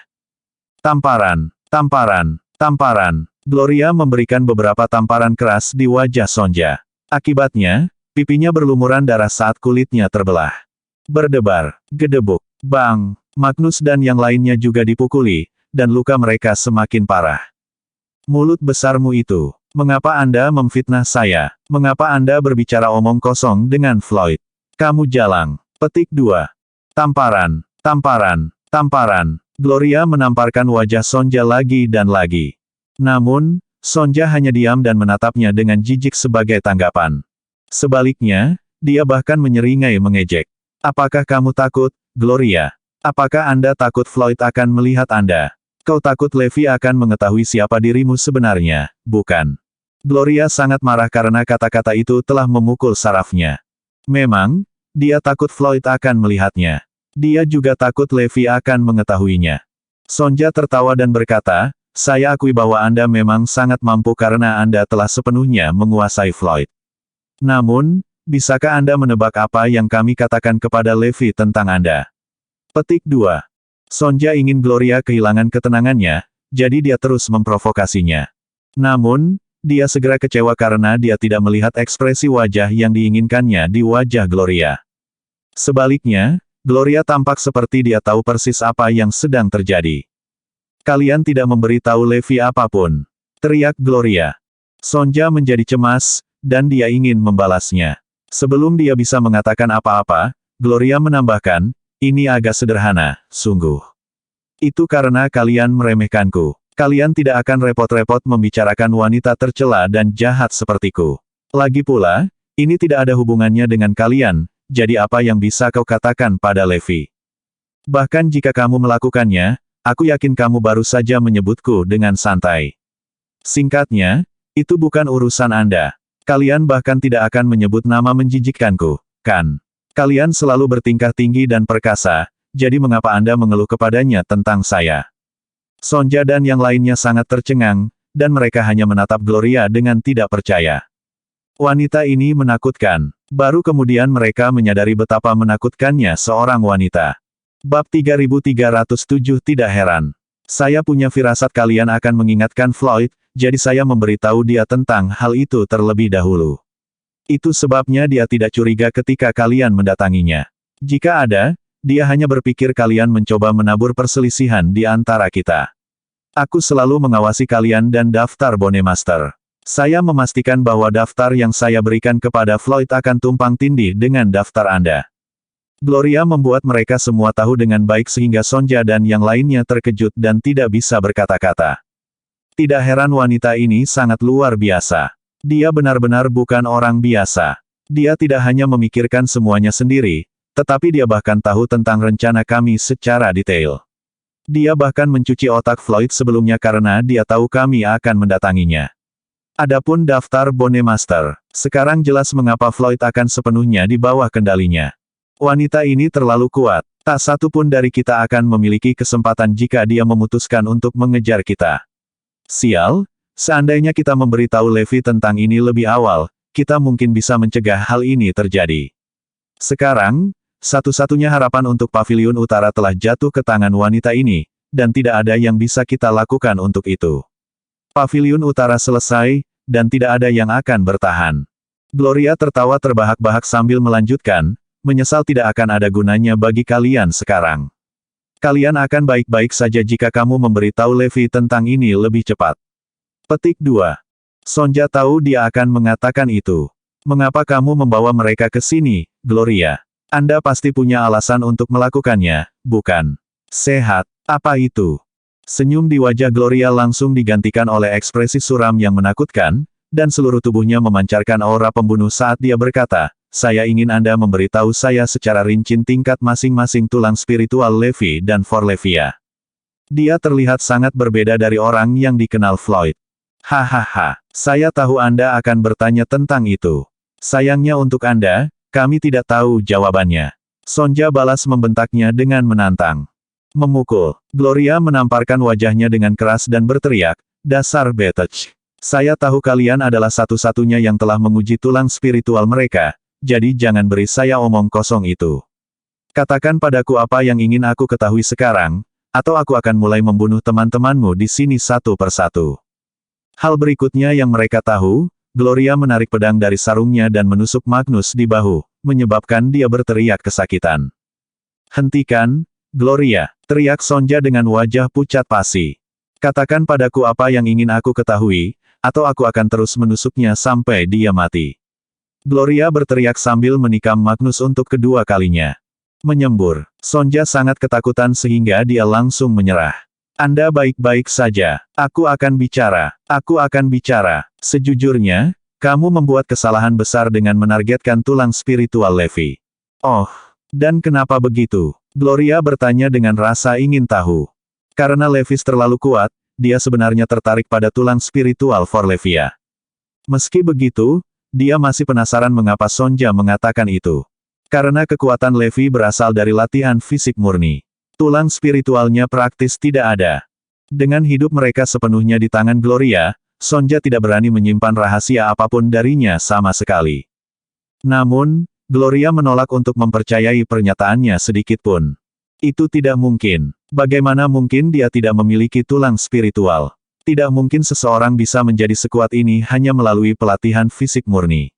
Tamparan, tamparan, tamparan. Gloria memberikan beberapa tamparan keras di wajah Sonja. Akibatnya, pipinya berlumuran darah saat kulitnya terbelah. Berdebar, gedebuk, bang. Magnus dan yang lainnya juga dipukuli, dan luka mereka semakin parah. Mulut besarmu itu. Mengapa Anda memfitnah saya? Mengapa Anda berbicara omong kosong dengan Floyd? Kamu jalang. Petik 2. Tamparan, tamparan, tamparan. Gloria menamparkan wajah Sonja lagi dan lagi. Namun, Sonja hanya diam dan menatapnya dengan jijik sebagai tanggapan. Sebaliknya, dia bahkan menyeringai mengejek. Apakah kamu takut, Gloria? Apakah Anda takut Floyd akan melihat Anda? Kau takut Levi akan mengetahui siapa dirimu sebenarnya, bukan? Gloria sangat marah karena kata-kata itu telah memukul sarafnya. Memang, dia takut Floyd akan melihatnya. Dia juga takut Levi akan mengetahuinya. Sonja tertawa dan berkata, saya akui bahwa Anda memang sangat mampu karena Anda telah sepenuhnya menguasai Floyd. Namun, Bisakah Anda menebak apa yang kami katakan kepada Levi tentang Anda? Petik 2. Sonja ingin Gloria kehilangan ketenangannya, jadi dia terus memprovokasinya. Namun, dia segera kecewa karena dia tidak melihat ekspresi wajah yang diinginkannya di wajah Gloria. Sebaliknya, Gloria tampak seperti dia tahu persis apa yang sedang terjadi. Kalian tidak memberi tahu Levi apapun, teriak Gloria. Sonja menjadi cemas, dan dia ingin membalasnya. Sebelum dia bisa mengatakan apa-apa, Gloria menambahkan, ini agak sederhana, sungguh. Itu karena kalian meremehkanku. Kalian tidak akan repot-repot membicarakan wanita tercela dan jahat sepertiku. Lagi pula, ini tidak ada hubungannya dengan kalian, jadi apa yang bisa kau katakan pada Levi? Bahkan jika kamu melakukannya, aku yakin kamu baru saja menyebutku dengan santai. Singkatnya, itu bukan urusan Anda. Kalian bahkan tidak akan menyebut nama menjijikkanku, kan? Kalian selalu bertingkah tinggi dan perkasa, jadi mengapa Anda mengeluh kepadanya tentang saya? Sonja dan yang lainnya sangat tercengang, dan mereka hanya menatap Gloria dengan tidak percaya. Wanita ini menakutkan. Baru kemudian mereka menyadari betapa menakutkannya seorang wanita. Bab 3307 Tidak heran. Saya punya firasat kalian akan mengingatkan Floyd, jadi saya memberitahu dia tentang hal itu terlebih dahulu. Itu sebabnya dia tidak curiga ketika kalian mendatanginya. Jika ada, dia hanya berpikir kalian mencoba menabur perselisihan di antara kita. Aku selalu mengawasi kalian dan daftar Bone Master. Saya memastikan bahwa daftar yang saya berikan kepada Floyd akan tumpang tindih dengan daftar Anda. Gloria membuat mereka semua tahu dengan baik sehingga Sonja dan yang lainnya terkejut dan tidak bisa berkata-kata. Tidak heran wanita ini sangat luar biasa. Dia benar-benar bukan orang biasa. Dia tidak hanya memikirkan semuanya sendiri, tetapi dia bahkan tahu tentang rencana kami secara detail. Dia bahkan mencuci otak Floyd sebelumnya karena dia tahu kami akan mendatanginya. Adapun daftar Bone Master, sekarang jelas mengapa Floyd akan sepenuhnya di bawah kendalinya. Wanita ini terlalu kuat, tak satu pun dari kita akan memiliki kesempatan jika dia memutuskan untuk mengejar kita. Sial, seandainya kita memberitahu Levi tentang ini lebih awal, kita mungkin bisa mencegah hal ini terjadi. Sekarang, satu-satunya harapan untuk Paviliun Utara telah jatuh ke tangan wanita ini, dan tidak ada yang bisa kita lakukan untuk itu. Paviliun Utara selesai, dan tidak ada yang akan bertahan. Gloria tertawa terbahak-bahak sambil melanjutkan, menyesal tidak akan ada gunanya bagi kalian sekarang. Kalian akan baik-baik saja jika kamu memberitahu Levi tentang ini lebih cepat. Petik 2. Sonja tahu dia akan mengatakan itu. Mengapa kamu membawa mereka ke sini, Gloria? Anda pasti punya alasan untuk melakukannya, bukan? Sehat, apa itu? Senyum di wajah Gloria langsung digantikan oleh ekspresi suram yang menakutkan, dan seluruh tubuhnya memancarkan aura pembunuh saat dia berkata, saya ingin Anda memberitahu saya secara rinci tingkat masing-masing tulang spiritual Levi dan Forlevia. Dia terlihat sangat berbeda dari orang yang dikenal Floyd. Hahaha, saya tahu Anda akan bertanya tentang itu. Sayangnya untuk Anda, kami tidak tahu jawabannya. Sonja balas membentaknya dengan menantang. Memukul. Gloria menamparkan wajahnya dengan keras dan berteriak, dasar betech. Saya tahu kalian adalah satu-satunya yang telah menguji tulang spiritual mereka, jadi jangan beri saya omong kosong itu. Katakan padaku apa yang ingin aku ketahui sekarang, atau aku akan mulai membunuh teman-temanmu di sini satu persatu. Hal berikutnya yang mereka tahu, Gloria menarik pedang dari sarungnya dan menusuk Magnus di bahu, menyebabkan dia berteriak kesakitan. Hentikan, Gloria, teriak Sonja dengan wajah pucat pasi. Katakan padaku apa yang ingin aku ketahui, atau aku akan terus menusuknya sampai dia mati. Gloria berteriak sambil menikam Magnus untuk kedua kalinya. Menyembur, Sonja sangat ketakutan sehingga dia langsung menyerah. Anda baik-baik saja. Aku akan bicara. Aku akan bicara. Sejujurnya, kamu membuat kesalahan besar dengan menargetkan tulang spiritual Levi. Oh, dan kenapa begitu? Gloria bertanya dengan rasa ingin tahu. Karena Levis terlalu kuat, dia sebenarnya tertarik pada tulang spiritual Forlevia. Meski begitu, dia masih penasaran mengapa Sonja mengatakan itu. Karena kekuatan Levi berasal dari latihan fisik murni. Tulang spiritualnya praktis tidak ada. Dengan hidup mereka sepenuhnya di tangan Gloria, Sonja tidak berani menyimpan rahasia apapun darinya sama sekali. Namun, Gloria menolak untuk mempercayai pernyataannya sedikit pun. Itu tidak mungkin. Bagaimana mungkin dia tidak memiliki tulang spiritual? Tidak mungkin seseorang bisa menjadi sekuat ini hanya melalui pelatihan fisik murni.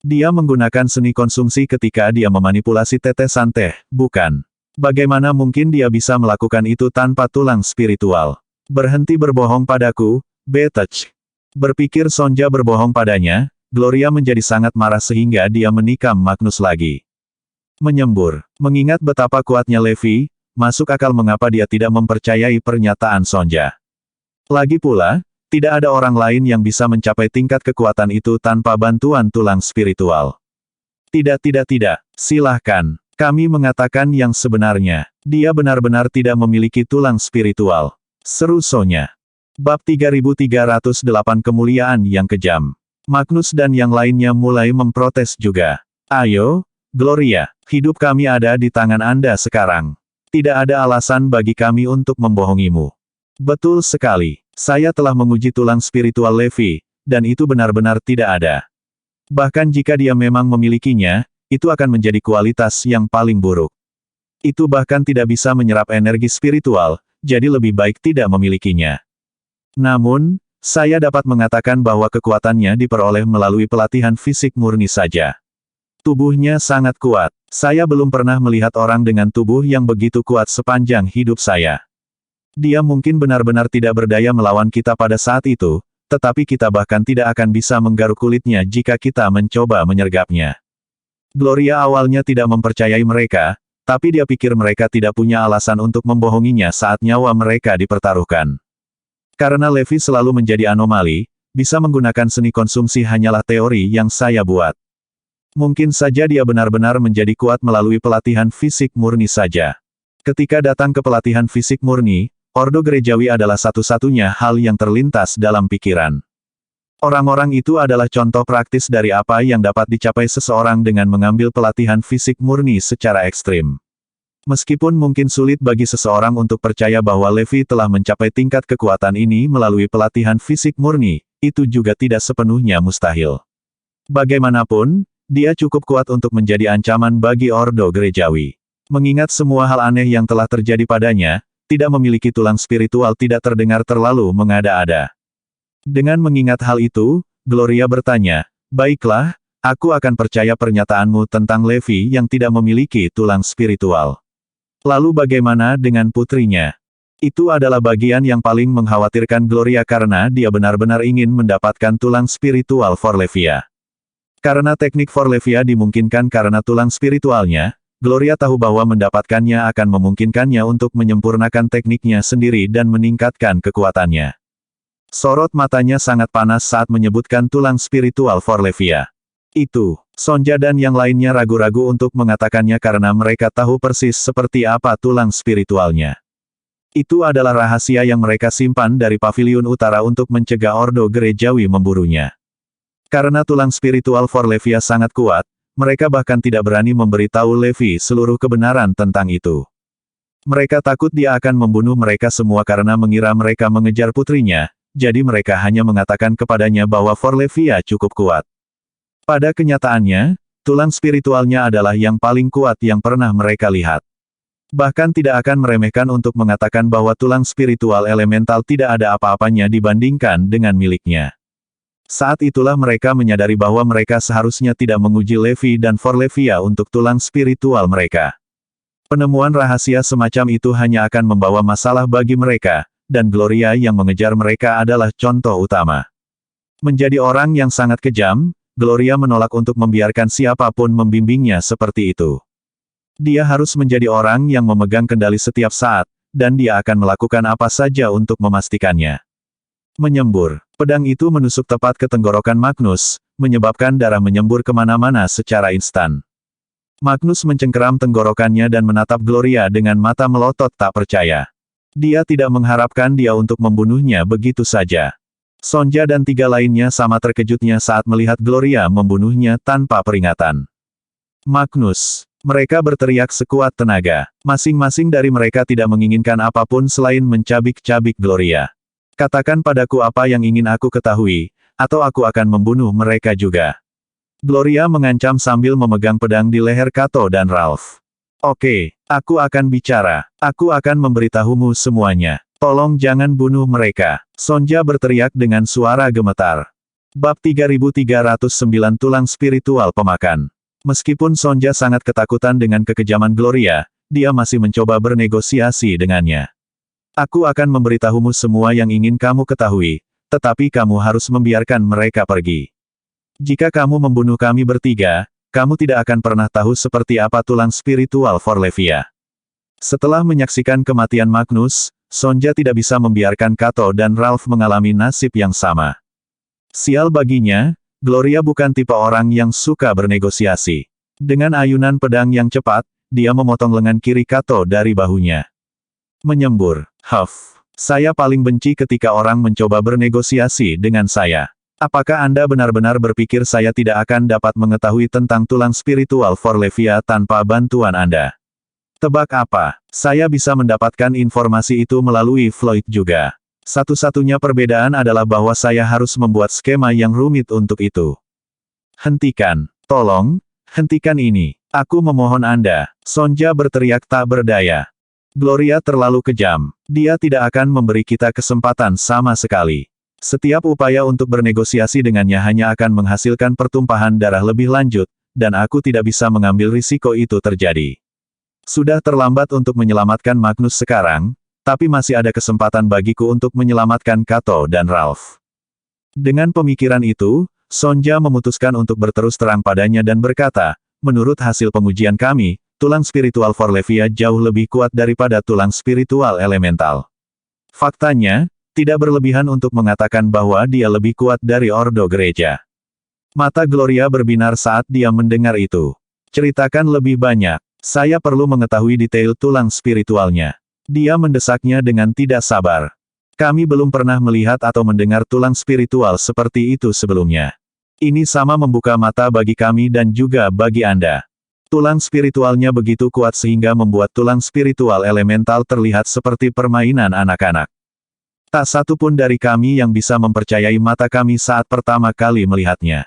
Dia menggunakan seni konsumsi ketika dia memanipulasi tetesan teh, bukan? Bagaimana mungkin dia bisa melakukan itu tanpa tulang spiritual? Berhenti berbohong padaku, Betech. Berpikir Sonja berbohong padanya, Gloria menjadi sangat marah sehingga dia menikam Magnus lagi. Menyembur. Mengingat betapa kuatnya Levi, masuk akal mengapa dia tidak mempercayai pernyataan Sonja. Lagi pula, tidak ada orang lain yang bisa mencapai tingkat kekuatan itu tanpa bantuan tulang spiritual. Tidak, silahkan. Kami mengatakan yang sebenarnya. Dia benar-benar tidak memiliki tulang spiritual. Seru Sonya. Bab 3308 Kemuliaan yang Kejam. Magnus dan yang lainnya mulai memprotes juga. Ayo, Gloria, hidup kami ada di tangan Anda sekarang. Tidak ada alasan bagi kami untuk membohongimu. Betul sekali, saya telah menguji tulang spiritual Levi, dan itu benar-benar tidak ada. Bahkan jika dia memang memilikinya, itu akan menjadi kualitas yang paling buruk. Itu bahkan tidak bisa menyerap energi spiritual, jadi lebih baik tidak memilikinya. Namun, saya dapat mengatakan bahwa kekuatannya diperoleh melalui pelatihan fisik murni saja. Tubuhnya sangat kuat. Saya belum pernah melihat orang dengan tubuh yang begitu kuat sepanjang hidup saya. Dia mungkin benar-benar tidak berdaya melawan kita pada saat itu, tetapi kita bahkan tidak akan bisa menggaruk kulitnya jika kita mencoba menyergapnya. Gloria awalnya tidak mempercayai mereka, tapi dia pikir mereka tidak punya alasan untuk membohonginya saat nyawa mereka dipertaruhkan. Karena Levi selalu menjadi anomali, bisa menggunakan seni konsumsi hanyalah teori yang saya buat. Mungkin saja dia benar-benar menjadi kuat melalui pelatihan fisik murni saja. Ketika datang ke pelatihan fisik murni, Ordo Gerejawi adalah satu-satunya hal yang terlintas dalam pikiran. Orang-orang itu adalah contoh praktis dari apa yang dapat dicapai seseorang dengan mengambil pelatihan fisik murni secara ekstrim. Meskipun mungkin sulit bagi seseorang untuk percaya bahwa Levi telah mencapai tingkat kekuatan ini melalui pelatihan fisik murni, itu juga tidak sepenuhnya mustahil. Bagaimanapun, dia cukup kuat untuk menjadi ancaman bagi Ordo Gerejawi. Mengingat semua hal aneh yang telah terjadi padanya, tidak memiliki tulang spiritual tidak terdengar terlalu mengada-ada. Dengan mengingat hal itu, Gloria bertanya, "Baiklah, aku akan percaya pernyataanmu tentang Levi yang tidak memiliki tulang spiritual. Lalu bagaimana dengan putrinya?" Itu adalah bagian yang paling mengkhawatirkan Gloria karena dia benar-benar ingin mendapatkan tulang spiritual Forlevia. Karena teknik Forlevia dimungkinkan karena tulang spiritualnya, Gloria tahu bahwa mendapatkannya akan memungkinkannya untuk menyempurnakan tekniknya sendiri dan meningkatkan kekuatannya. Sorot matanya sangat panas saat menyebutkan tulang spiritual Forlevia. Itu, Sonja dan yang lainnya ragu-ragu untuk mengatakannya karena mereka tahu persis seperti apa tulang spiritualnya. Itu adalah rahasia yang mereka simpan dari Paviliun Utara untuk mencegah Ordo Gerejawi memburunya. Karena tulang spiritual Forlevia sangat kuat, mereka bahkan tidak berani memberitahu Levi seluruh kebenaran tentang itu. Mereka takut dia akan membunuh mereka semua karena mengira mereka mengejar putrinya, jadi mereka hanya mengatakan kepadanya bahwa Forlevia cukup kuat. Pada kenyataannya, tulang spiritualnya adalah yang paling kuat yang pernah mereka lihat. Bahkan tidak akan meremehkan untuk mengatakan bahwa tulang spiritual elemental tidak ada apa-apanya dibandingkan dengan miliknya. Saat itulah mereka menyadari bahwa mereka seharusnya tidak menguji Levi dan Forlevia untuk tulang spiritual mereka. Penemuan rahasia semacam itu hanya akan membawa masalah bagi mereka, dan Gloria yang mengejar mereka adalah contoh utama. Menjadi orang yang sangat kejam, Gloria menolak untuk membiarkan siapapun membimbingnya seperti itu. Dia harus menjadi orang yang memegang kendali setiap saat, dan dia akan melakukan apa saja untuk memastikannya. Menyembur. Pedang itu menusuk tepat ke tenggorokan Magnus, menyebabkan darah menyembur kemana-mana secara instan. Magnus mencengkeram tenggorokannya dan menatap Gloria dengan mata melotot tak percaya. Dia tidak mengharapkan dia untuk membunuhnya begitu saja. Sonja dan tiga lainnya sama terkejutnya saat melihat Gloria membunuhnya tanpa peringatan. Magnus. Mereka berteriak sekuat tenaga. Masing-masing dari mereka tidak menginginkan apapun selain mencabik-cabik Gloria. Katakan padaku apa yang ingin aku ketahui, atau aku akan membunuh mereka juga. Gloria mengancam sambil memegang pedang di leher Kato dan Ralph. Oke, aku akan bicara. Aku akan memberitahumu semuanya. Tolong jangan bunuh mereka. Sonja berteriak dengan suara gemetar. Bab 3309 Tulang Spiritual Pemakan. Meskipun Sonja sangat ketakutan dengan kekejaman Gloria, dia masih mencoba bernegosiasi dengannya. Aku akan memberitahumu semua yang ingin kamu ketahui, tetapi kamu harus membiarkan mereka pergi. Jika kamu membunuh kami bertiga, kamu tidak akan pernah tahu seperti apa tulang spiritual Forlevia. Setelah menyaksikan kematian Magnus, Sonja tidak bisa membiarkan Kato dan Ralph mengalami nasib yang sama. Sial baginya, Gloria bukan tipe orang yang suka bernegosiasi. Dengan ayunan pedang yang cepat, dia memotong lengan kiri Kato dari bahunya. Menyembur. Huff. Saya paling benci ketika orang mencoba bernegosiasi dengan saya. Apakah Anda benar-benar berpikir saya tidak akan dapat mengetahui tentang tulang spiritual Forlevia tanpa bantuan Anda? Tebak apa? Saya bisa mendapatkan informasi itu melalui Floyd juga. Satu-satunya perbedaan adalah bahwa saya harus membuat skema yang rumit untuk itu. Hentikan. Tolong, hentikan ini. Aku memohon Anda. Sonja berteriak tak berdaya. Gloria terlalu kejam. Dia tidak akan memberi kita kesempatan sama sekali. Setiap upaya untuk bernegosiasi dengannya hanya akan menghasilkan pertumpahan darah lebih lanjut, dan aku tidak bisa mengambil risiko itu terjadi. Sudah terlambat untuk menyelamatkan Magnus sekarang, tapi masih ada kesempatan bagiku untuk menyelamatkan Kato dan Ralph. Dengan pemikiran itu, Sonja memutuskan untuk berterus terang padanya dan berkata, menurut hasil pengujian kami, tulang spiritual Forlevia jauh lebih kuat daripada tulang spiritual elemental. Faktanya, tidak berlebihan untuk mengatakan bahwa dia lebih kuat dari Ordo Gereja. Mata Gloria berbinar saat dia mendengar itu. Ceritakan lebih banyak. Saya perlu mengetahui detail tulang spiritualnya. Dia mendesaknya dengan tidak sabar. Kami belum pernah melihat atau mendengar tulang spiritual seperti itu sebelumnya. Ini sama membuka mata bagi kami dan juga bagi Anda. Tulang spiritualnya begitu kuat sehingga membuat tulang spiritual elemental terlihat seperti permainan anak-anak. Tak satu pun dari kami yang bisa mempercayai mata kami saat pertama kali melihatnya.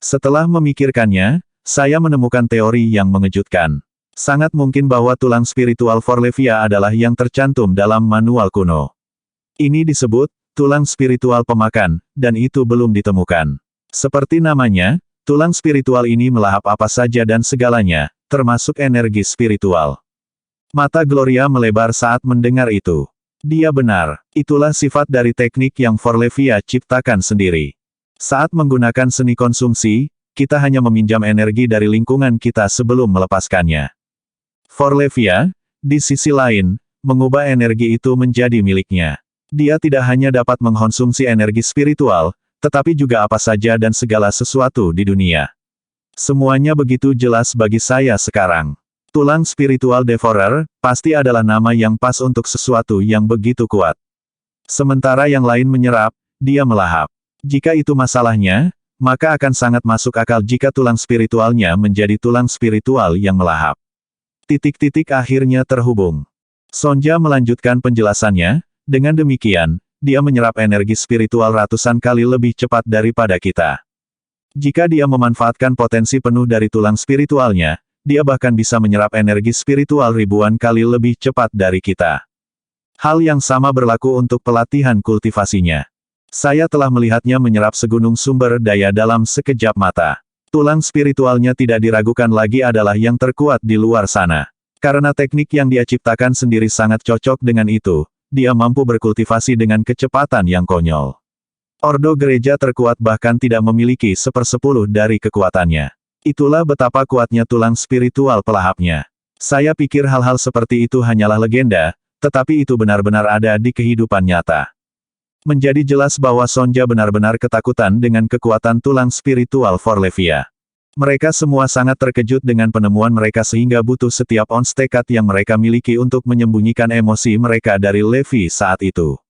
Setelah memikirkannya, saya menemukan teori yang mengejutkan. Sangat mungkin bahwa tulang spiritual Forlevia adalah yang tercantum dalam manual kuno. Ini disebut, tulang spiritual pemakan, dan itu belum ditemukan. Seperti namanya, tulang spiritual ini melahap apa saja dan segalanya, termasuk energi spiritual. Mata Gloria melebar saat mendengar itu. Dia benar. Itulah sifat dari teknik yang Forlevia ciptakan sendiri. Saat menggunakan seni konsumsi, kita hanya meminjam energi dari lingkungan kita sebelum melepaskannya. Forlevia, di sisi lain, mengubah energi itu menjadi miliknya. Dia tidak hanya dapat mengkonsumsi energi spiritual, tetapi juga apa saja dan segala sesuatu di dunia. Semuanya begitu jelas bagi saya sekarang. Tulang spiritual devourer, pasti adalah nama yang pas untuk sesuatu yang begitu kuat. Sementara yang lain menyerap, dia melahap. Jika itu masalahnya, maka akan sangat masuk akal jika tulang spiritualnya menjadi tulang spiritual yang melahap. Titik-titik akhirnya terhubung. Sonja melanjutkan penjelasannya, dengan demikian, dia menyerap energi spiritual ratusan kali lebih cepat daripada kita. Jika dia memanfaatkan potensi penuh dari tulang spiritualnya, dia bahkan bisa menyerap energi spiritual ribuan kali lebih cepat dari kita. Hal yang sama berlaku untuk pelatihan kultivasinya. Saya telah melihatnya menyerap segunung sumber daya dalam sekejap mata. Tulang spiritualnya tidak diragukan lagi adalah yang terkuat di luar sana. Karena teknik yang dia ciptakan sendiri sangat cocok dengan itu, dia mampu berkultivasi dengan kecepatan yang konyol. Ordo gereja terkuat bahkan tidak memiliki 1/10 dari kekuatannya. Itulah betapa kuatnya tulang spiritual pelahapnya. Saya pikir hal-hal seperti itu hanyalah legenda, tetapi itu benar-benar ada di kehidupan nyata. Menjadi jelas bahwa Sonja benar-benar ketakutan dengan kekuatan tulang spiritual Forlevia. Mereka semua sangat terkejut dengan penemuan mereka sehingga butuh setiap ons tekad yang mereka miliki untuk menyembunyikan emosi mereka dari Levi saat itu.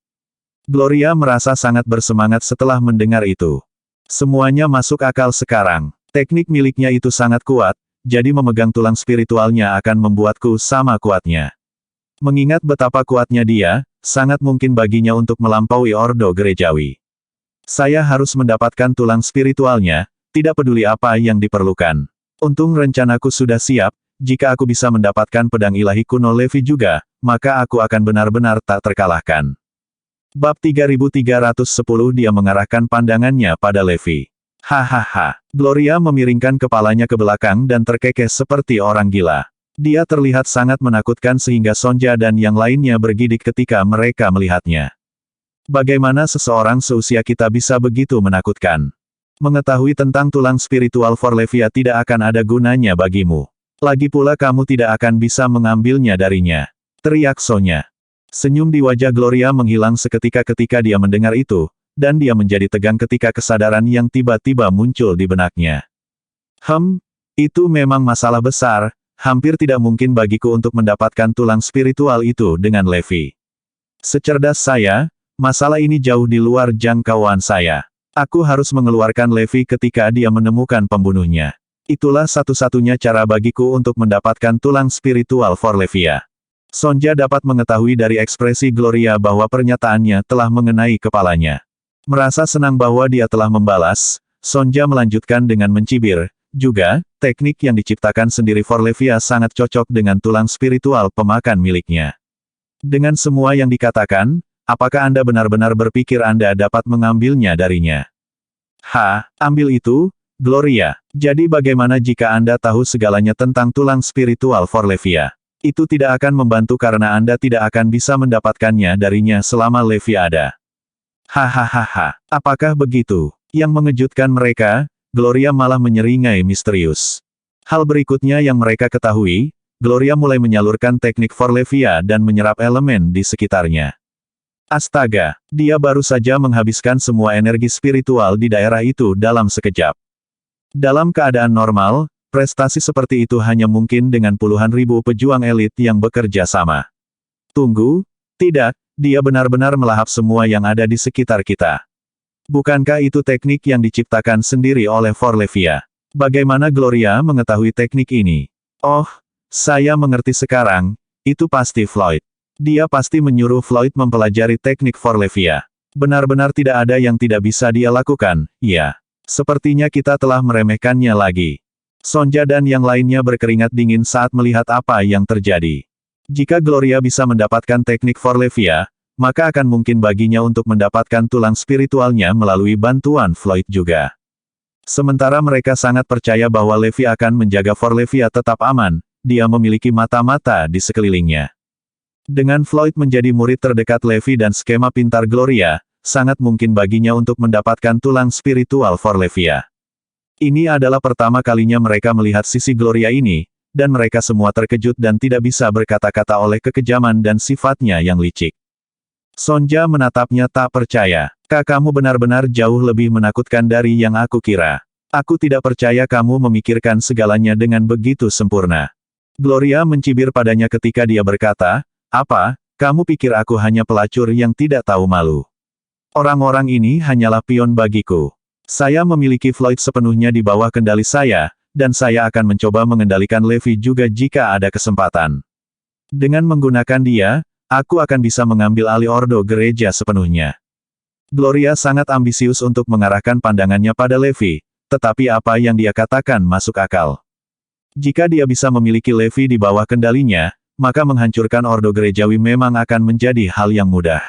Gloria merasa sangat bersemangat setelah mendengar itu. Semuanya masuk akal sekarang. Teknik miliknya itu sangat kuat, jadi memegang tulang spiritualnya akan membuatku sama kuatnya. Mengingat betapa kuatnya dia, sangat mungkin baginya untuk melampaui Ordo Gerejawi. Saya harus mendapatkan tulang spiritualnya, Tidak peduli apa yang diperlukan. Untung rencanaku sudah siap, jika aku bisa mendapatkan pedang ilahi kuno Levi juga, maka aku akan benar-benar tak terkalahkan. Bab 3310 Dia mengarahkan pandangannya pada Levi. Hahaha. Gloria memiringkan kepalanya ke belakang dan terkekeh seperti orang gila. Dia terlihat sangat menakutkan sehingga Sonja dan yang lainnya bergidik ketika mereka melihatnya. Bagaimana seseorang seusia kita bisa begitu menakutkan? Mengetahui tentang tulang spiritual Forlevia tidak akan ada gunanya bagimu. Lagi pula kamu tidak akan bisa mengambilnya darinya. Teriak Sonja. Senyum di wajah Gloria menghilang seketika ketika dia mendengar itu, dan dia menjadi tegang ketika kesadaran yang tiba-tiba muncul di benaknya. Itu memang masalah besar, hampir tidak mungkin bagiku untuk mendapatkan tulang spiritual itu dengan Levi. Secerdas saya, masalah ini jauh di luar jangkauan saya. Aku harus mengeluarkan Levi ketika dia menemukan pembunuhnya. Itulah satu-satunya cara bagiku untuk mendapatkan tulang spiritual Forlevia. Sonja dapat mengetahui dari ekspresi Gloria bahwa pernyataannya telah mengenai kepalanya. Merasa senang bahwa dia telah membalas, Sonja melanjutkan dengan mencibir, juga, teknik yang diciptakan sendiri Forlevia sangat cocok dengan tulang spiritual pemakan miliknya. Dengan semua yang dikatakan, apakah Anda benar-benar berpikir Anda dapat mengambilnya darinya? Ambil itu, Gloria. Jadi bagaimana jika Anda tahu segalanya tentang tulang spiritual Forlevia? Itu tidak akan membantu karena Anda tidak akan bisa mendapatkannya darinya selama Levi ada. Hahaha, apakah begitu? Yang mengejutkan mereka, Gloria malah menyeringai misterius. Hal berikutnya yang mereka ketahui, Gloria mulai menyalurkan teknik Forlevia dan menyerap elemen di sekitarnya. Astaga, dia baru saja menghabiskan semua energi spiritual di daerah itu dalam sekejap. Dalam keadaan normal, prestasi seperti itu hanya mungkin dengan puluhan ribu pejuang elit yang bekerja sama. Tunggu, tidak. Dia benar-benar melahap semua yang ada di sekitar kita. Bukankah itu teknik yang diciptakan sendiri oleh Forlevia? Bagaimana Gloria mengetahui teknik ini? Oh, saya mengerti sekarang, itu pasti Floyd. Dia pasti menyuruh Floyd mempelajari teknik Forlevia. Benar-benar tidak ada yang tidak bisa dia lakukan, ya. Sepertinya kita telah meremehkannya lagi. Sonja dan yang lainnya berkeringat dingin saat melihat apa yang terjadi. Jika Gloria bisa mendapatkan teknik Forlevia, maka akan mungkin baginya untuk mendapatkan tulang spiritualnya melalui bantuan Floyd juga. Sementara mereka sangat percaya bahwa Levi akan menjaga Forlevia tetap aman, dia memiliki mata-mata di sekelilingnya. Dengan Floyd menjadi murid terdekat Levi dan skema pintar Gloria, sangat mungkin baginya untuk mendapatkan tulang spiritual Forlevia. Ini adalah pertama kalinya mereka melihat sisi Gloria ini, dan mereka semua terkejut dan tidak bisa berkata-kata oleh kekejaman dan sifatnya yang licik. Sonja menatapnya tak percaya. Kamu benar-benar jauh lebih menakutkan dari yang aku kira. Aku tidak percaya kamu memikirkan segalanya dengan begitu sempurna. Gloria mencibir padanya ketika dia berkata, apa, kamu pikir aku hanya pelacur yang tidak tahu malu? Orang-orang ini hanyalah pion bagiku. Saya memiliki Floyd sepenuhnya di bawah kendali saya, dan saya akan mencoba mengendalikan Levi juga jika ada kesempatan. Dengan menggunakan dia, aku akan bisa mengambil alih ordo gereja sepenuhnya. Gloria sangat ambisius untuk mengarahkan pandangannya pada Levi, tetapi apa yang dia katakan masuk akal. Jika dia bisa memiliki Levi di bawah kendalinya, maka menghancurkan ordo gerejawi memang akan menjadi hal yang mudah.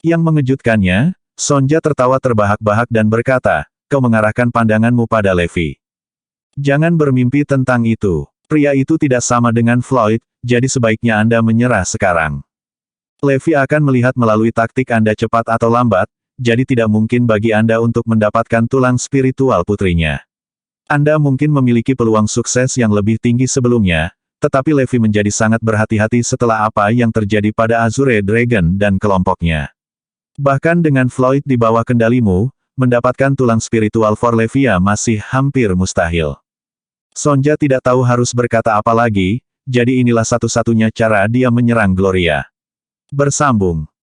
Yang mengejutkannya, Sonja tertawa terbahak-bahak dan berkata, kau mengarahkan pandanganmu pada Levi. Jangan bermimpi tentang itu. Pria itu tidak sama dengan Floyd, jadi sebaiknya Anda menyerah sekarang. Levi akan melihat melalui taktik Anda cepat atau lambat, jadi tidak mungkin bagi Anda untuk mendapatkan tulang spiritual putrinya. Anda mungkin memiliki peluang sukses yang lebih tinggi sebelumnya, tetapi Levi menjadi sangat berhati-hati setelah apa yang terjadi pada Azure Dragon dan kelompoknya. Bahkan dengan Floyd di bawah kendalimu, mendapatkan tulang spiritual Forlevia masih hampir mustahil. Sonja tidak tahu harus berkata apa lagi, jadi inilah satu-satunya cara dia menyerang Gloria. Bersambung.